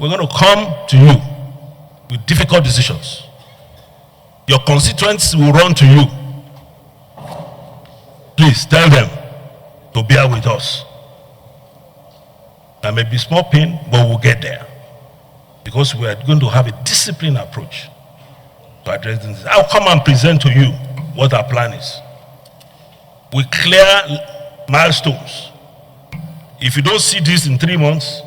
we're going to come to you with difficult decisions. Your constituents will run to you. Please tell them to bear with us. There may be small pain, but we'll get there. Because we are going to have a disciplined approach to address this. I'll come and present to you what our plan is. We clear milestones. If you don't see this in 3 months,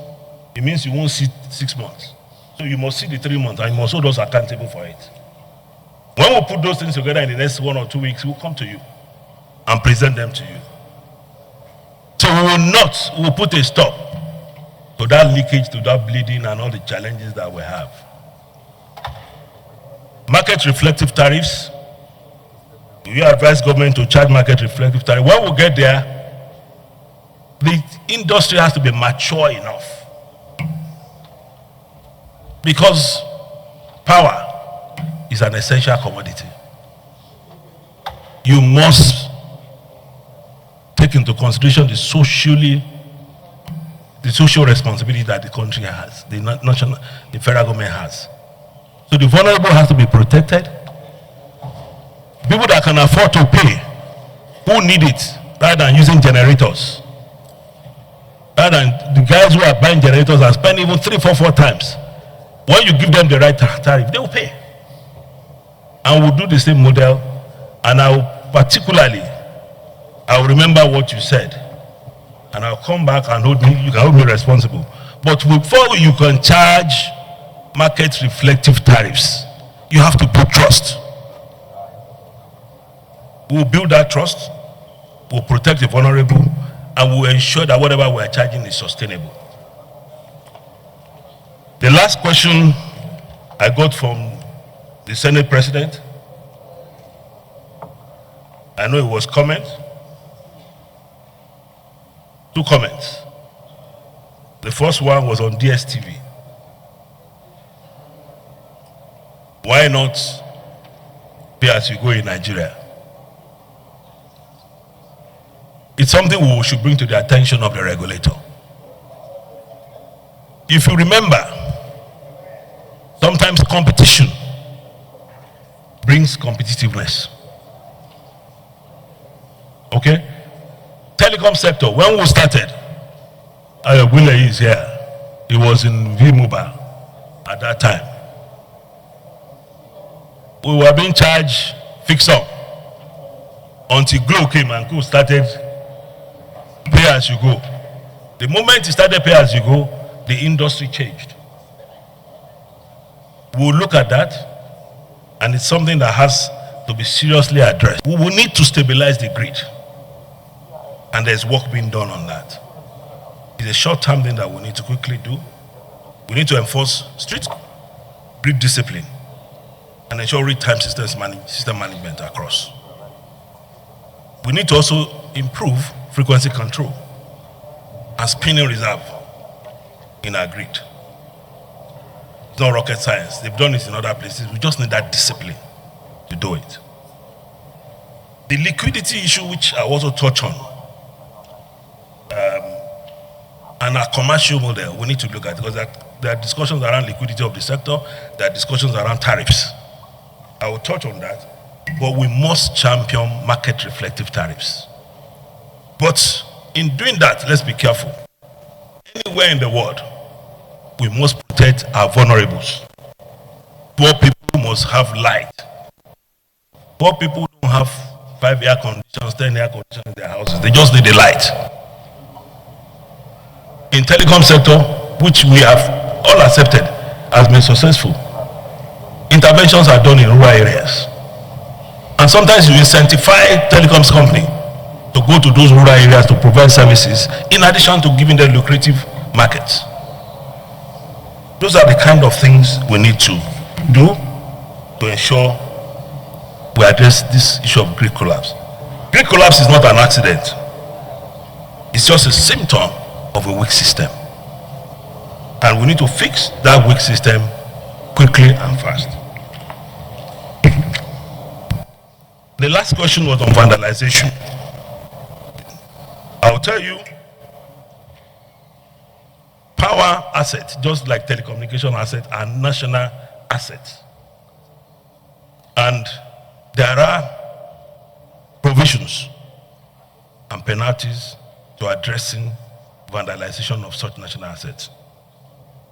it means you won't see 6 months. So you must see the 3 months and you must hold us accountable for it. When we put those things together in the next 1 or 2 weeks, we'll come to you and present them to you. So we will put a stop to that leakage, to that bleeding and all the challenges that we have. Market reflective tariffs. We advise government to charge market reflective tariff. When we get there, the industry has to be mature enough. Because power is an essential commodity. You must take into consideration the social responsibility that the country has, the federal government has. So the vulnerable has to be protected. People that can afford to pay, who need it, rather than using generators. Rather than the guys who are buying generators and spend even 3, 4 times. When you give them the right tariff, they will pay. And we'll do the same model. And I will remember what you said. And I'll come back and you can hold me responsible. But before you can charge market reflective tariffs, you have to build trust. We'll build that trust, we'll protect the vulnerable, and we'll ensure that whatever we're charging is sustainable. The last question I got from the Senate President, I know it was comments. 2 comments. The first one was on DSTV. Why not pay as you go in Nigeria? It's something we should bring to the attention of the regulator. If you remember, sometimes competition brings competitiveness. Okay? Telecom sector, when we started, Wille is here. He was in V-Mobile at that time. We were being charged fix-up until Glo came and Glo started pay as you go. The moment he started pay as you go, the industry changed. We'll look at that, and it's something that has to be seriously addressed. We will need to stabilize the grid, and there's work being done on that. It's a short-term thing that we need to quickly do. We need to enforce strict grid discipline and ensure real-time system management across. We need to also improve frequency control and spinning reserve in our grid. It's not rocket science. They've done it in other places. We just need that discipline to do it. The liquidity issue, which I also touch on, and our commercial model, we need to look at, because there are discussions around liquidity of the sector, there are discussions around tariffs. I will touch on that, but we must champion market reflective tariffs. But in doing that, let's be careful. Anywhere in the world, we must protect our vulnerables. Poor people must have light. Poor people don't have 5 air conditions, 10 air conditions in their houses. They just need the light. In telecom sector, which we have all accepted, has been successful. Interventions are done in rural areas. And sometimes you incentivize telecoms company to go to those rural areas to provide services, in addition to giving them lucrative markets. Those are the kind of things we need to do to ensure we address this issue of grid collapse. Grid collapse is not an accident. It's just a symptom of a weak system. And we need to fix that weak system quickly and fast. The last question was on vandalization. I'll tell you, power as assets, just like telecommunication assets, are national assets. And there are provisions and penalties to addressing vandalization of such national assets.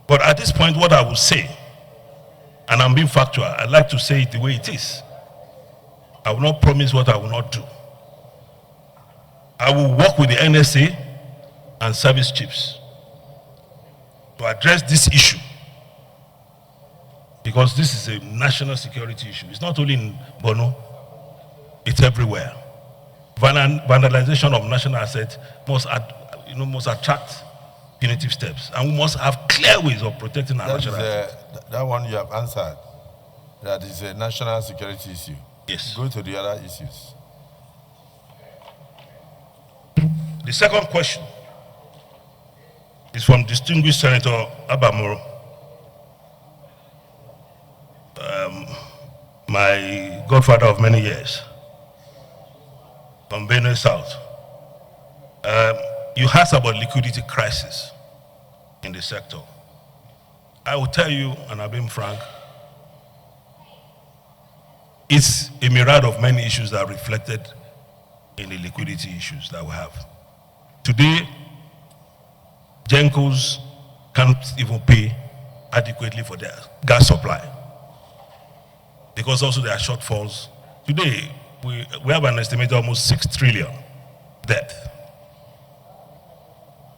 But at this point, what I will say, and I'm being factual, I'd like to say it the way it is. I will not promise what I will not do. I will work with the NSA and service chiefs to address this issue, because this is a national security issue. It's not only in Borno, it's everywhere. Vandalization of national assets must attract punitive steps, and we must have clear ways of protecting our national assets. That one you have answered. That is a national security issue. Yes. Go to the other issues. The second question is from distinguished Senator Abamoro, my godfather of many years, from Benue South. You asked about liquidity crisis in the sector. I will tell you, and I've been frank, it's a myriad of many issues that are reflected in the liquidity issues that we have. Today, Gencos can't even pay adequately for their gas supply, because also there are shortfalls. Today, we have an estimated almost 6 trillion debt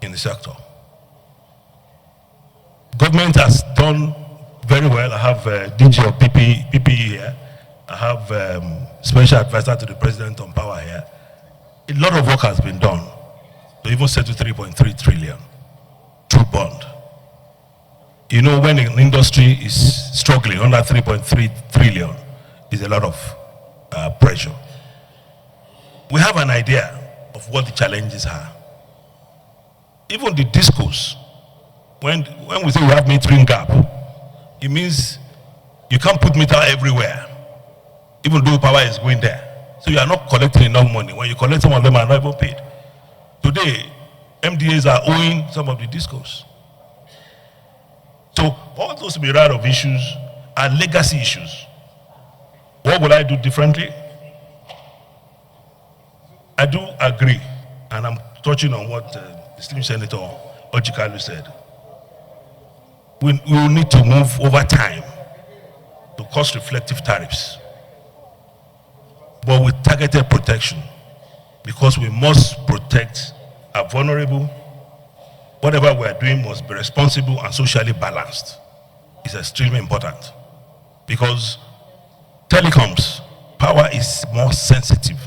in the sector. Government has done very well. I have DG of PPE here. I have special advisor to the president on power here. A lot of work has been done to even settle 3.3 trillion through bond. You know, when an industry is struggling under 3.3 trillion, is a lot of pressure. We have an idea of what the challenges are. Even the discos, when we say we have metering gap, it means you can't put meter everywhere, even though power is going there. So you are not collecting enough money. When you collect, some of them are not even paid. Today, MDAs are owing some of the discos. So all those myriad of issues are legacy issues. What will I do differently? I do agree, and I'm touching on what distinguished Senator Ojikalu said. We will need to move over time to cost-reflective tariffs, but with targeted protection, because we must protect our vulnerable. Whatever we are doing must be responsible and socially balanced. It's extremely important, because telecoms, power is more sensitive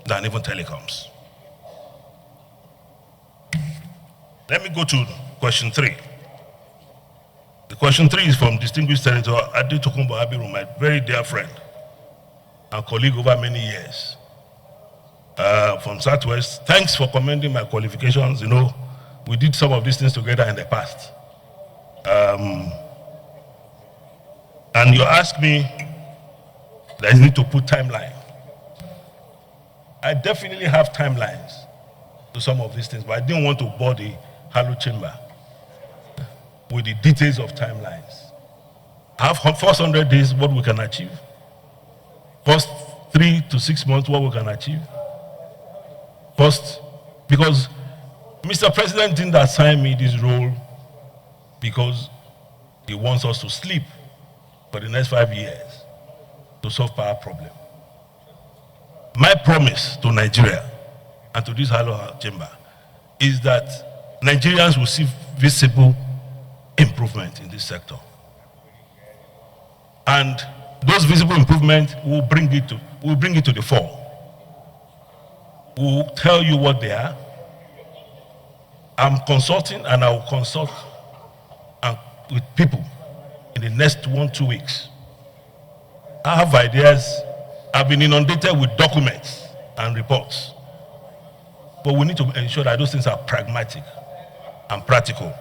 than even telecoms. Let me go to question 3. The question 3 is from distinguished Senator Ade Tokunbo Abiru, my very dear friend and colleague over many years, from Southwest. Thanks for commending my qualifications. You know, we did some of these things together in the past. And you asked me that I need to put timeline. I definitely have timelines to some of these things, but I didn't want to bore the Halo chamber with the details of timelines. I have first 100 days, what we can achieve. First 3 to 6 months, what we can achieve. First, because Mr. President didn't assign me this role because he wants us to sleep for the next 5 years to solve power problem. My promise to Nigeria and to this Halo chamber is that Nigerians will see visible improvement in this sector. And those visible improvements will bring it to the fore. We'll tell you what they are. I'm consulting, and I will consult with people in the next 1-2 weeks. I have ideas. I've been inundated with documents and reports. But we need to ensure that those things are pragmatic and practical.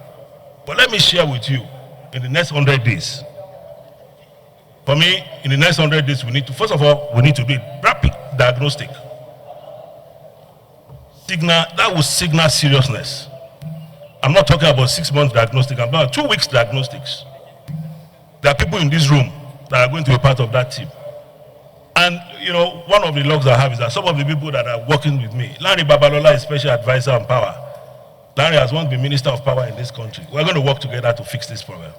But let me share with you, in the next 100 days, for me, in the next 100 days, we need to, first of all, we need to do a rapid diagnostic. That will signal seriousness. I'm not talking about 6 months diagnostic, I'm talking about 2 weeks diagnostics. There are people in this room that are going to be part of that team. And, you know, one of the logs I have is that some of the people that are working with me, Larry Babalola is Special Advisor on Power. Larry has once been Minister of Power in this country. We're going to work together to fix this problem.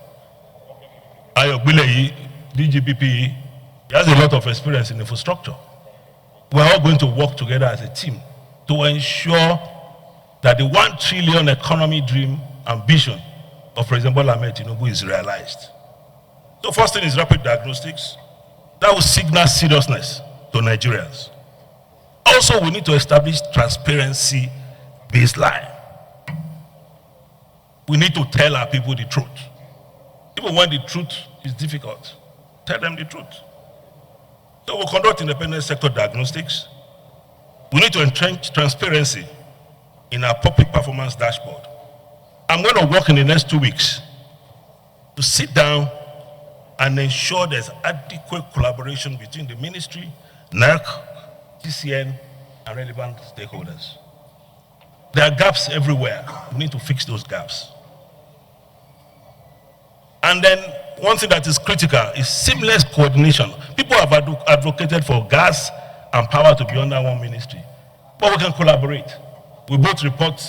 Ayo Bileyi, DGPP, he has a lot of experience in infrastructure. We're all going to work together as a team to ensure that the 1 trillion economy dream ambition of President Bola Ahmed Tinubu is realized. So first thing is rapid diagnostics. That will signal seriousness to Nigerians. Also, we need to establish transparency baseline. We need to tell our people the truth. Even when the truth is difficult, tell them the truth. So we'll conduct independent sector diagnostics. We need to entrench transparency in our public performance dashboard. I'm going to work in the next 2 weeks to sit down and ensure there's adequate collaboration between the ministry, NERC, TCN, and relevant stakeholders. There are gaps everywhere. We need to fix those gaps. And then one thing that is critical is seamless coordination. People have advocated for gas and power to be under one ministry, but we can collaborate. We both report